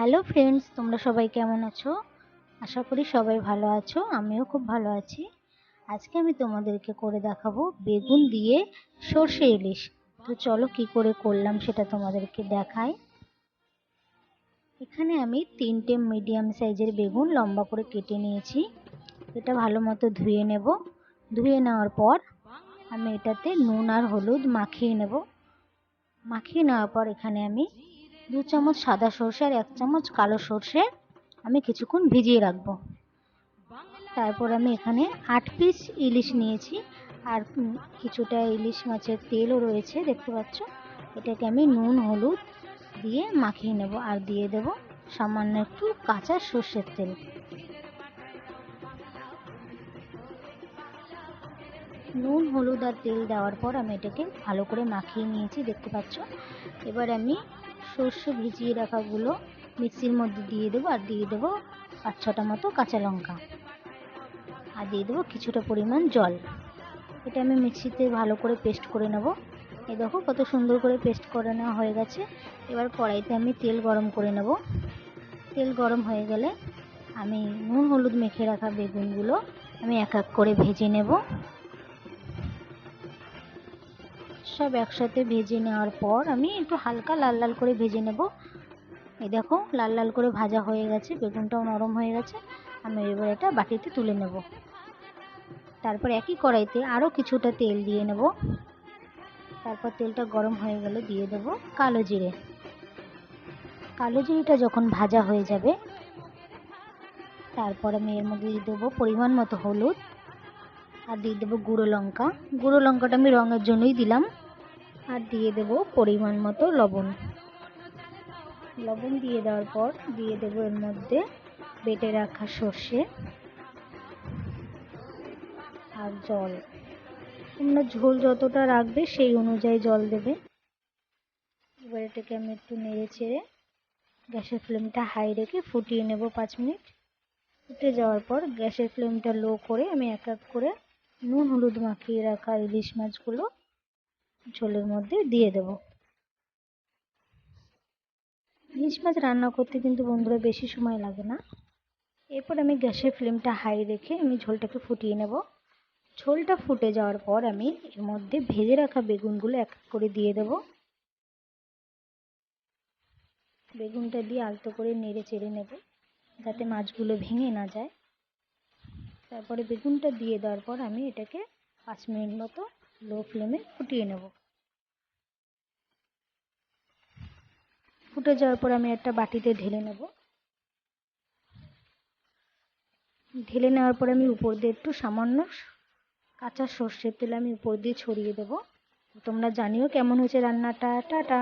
Hello friends, তোমরা সবাই কেমন আছো? আশা করি সবাই ভালো আছো। আমিও খুব ভালো আছি। আজকে আমি তোমাদেরকে করে দেখাবো বেগুন দিয়ে সর্ষে ইলিশ। তো চলো কি করে করলাম সেটা তোমাদেরকে দেখাই। এখানে আমি 3টে মিডিয়াম সাইজের বেগুন লম্বা করে কেটে নিয়েছি। এটা ভালো মতো ধুয়ে নেব। ধুয়ে নেওয়ার পর আমি এটাতে নুন আর হলুদ মাখিয়ে নেব। মাখিয়ে নেওয়ার পর এখানে আমি 2 চামচ সাদা সর্ষে আর 1 চামচ কালো সর্ষে আমি কিছুক্ষণ ভিজিয়ে রাখবো। তারপর আমি এখানে 8 পিস ইলিশ নিয়েছি আর কিছুটা ইলিশ মাছের তেলও রয়েছে, দেখতে পাচ্ছ। এটাকে আমি নুন হলুদ দিয়ে মাখিয়ে নেব আর দিয়ে দেব সামান্য একটু কাঁচা সর্ষের তেল। নুন হলুদ আর তেল দেওয়ার পর আমি এটাকে ভালো করে মাখিয়ে নিয়েছি, দেখতে পাচ্ছ। এবার আমি সর্ষে ভিজিয়ে রাখাগুলো মিক্সির মধ্যে দিয়ে দেবো আর দিয়ে দেবো 5-6টা মতো কাঁচা লঙ্কা আর দিয়ে দেবো কিছুটা পরিমাণ জল। এটা আমি মিক্সিতে ভালো করে পেস্ট করে নেব। এই দেখো কত সুন্দর করে পেস্ট করে নেওয়া হয়ে গেছে। এবার কড়াইতে আমি তেল গরম করে নেব। তেল গরম হয়ে গেলে আমি নুন হলুদ মেখে রাখা বেগুনগুলো আমি এক এক করে ভেজে নেব। সব একসাথে ভেজে নেওয়ার পর আমি একটু হালকা লাল লাল করে ভেজে নেব। এই দেখো লাল লাল করে ভাজা হয়ে গেছে, বেগুনটাও নরম হয়ে গেছে। আমি এবার এটা বাটিতে তুলে নেব। তারপর একই কড়াইতে আরও কিছুটা তেল দিয়ে নেব। তারপর তেলটা গরম হয়ে গেলে দিয়ে দেব কালো জিরে। কালো জিরেটা যখন ভাজা হয়ে যাবে তারপর আমি এর মধ্যে দিয়ে দেবো পরিমাণ মতো হলুদ আর দিয়ে দেবো গুঁড়ো লঙ্কা। গুঁড়ো লঙ্কাটা আমি রঙের জন্যই দিলাম। আর দিয়ে দেব পরিমাণ মতো লবণ। লবণ দিয়ে দেওয়ার পর দিয়ে দেবো এর মধ্যে বেটে রাখা সর্ষে আর জল। তোমরা ঝোল যতটা রাখবে সেই অনুযায়ী জল দেবে। এবার এটাকে আমি একটু নেড়ে চেড়ে গ্যাসের ফ্লেমটা হাই রেখে ফুটিয়ে নেব 5 মিনিট। ফুটে যাওয়ার পর গ্যাসের ফ্লেমটা লো করে আমি এক এক করে নুন হলুদ মাখিয়ে রাখা ইলিশ মাছগুলো ঝোলের মধ্যে দিয়ে দেব। ইলিশ মাছ রান্না করতে কিন্তু বন্ধুরা বেশি সময় লাগে না। এরপর আমি গ্যাসের ফ্লেমটা হাই রেখে আমি ঝোলটাকে ফুটিয়ে নেব। ঝোলটা ফুটে যাওয়ার পর আমি এর মধ্যে ভেজে রাখা বেগুনগুলো এক এক করে দিয়ে দেব। বেগুনটা দিয়ে আলতো করে নেড়ে চেড়ে নেব যাতে মাছগুলো ভেঙে না যায়। তারপরে বেগুনটা দিয়ে দেওয়ার পর আমি এটাকে 5 মিনিট মতো লো ফ্লেমে ফুটিয়ে নেব। ফুটে যাওয়ার পর আমি একটা বাটিতে ঢেলে নেব। ঢেলে নেওয়ার পর আমি উপর দিয়ে একটু সামান্য কাঁচা সর্ষের তেল আমি উপর দিয়ে ছড়িয়ে দেব। তোমরা জানিও কেমন হয়েছে রান্নাটা। টাটা।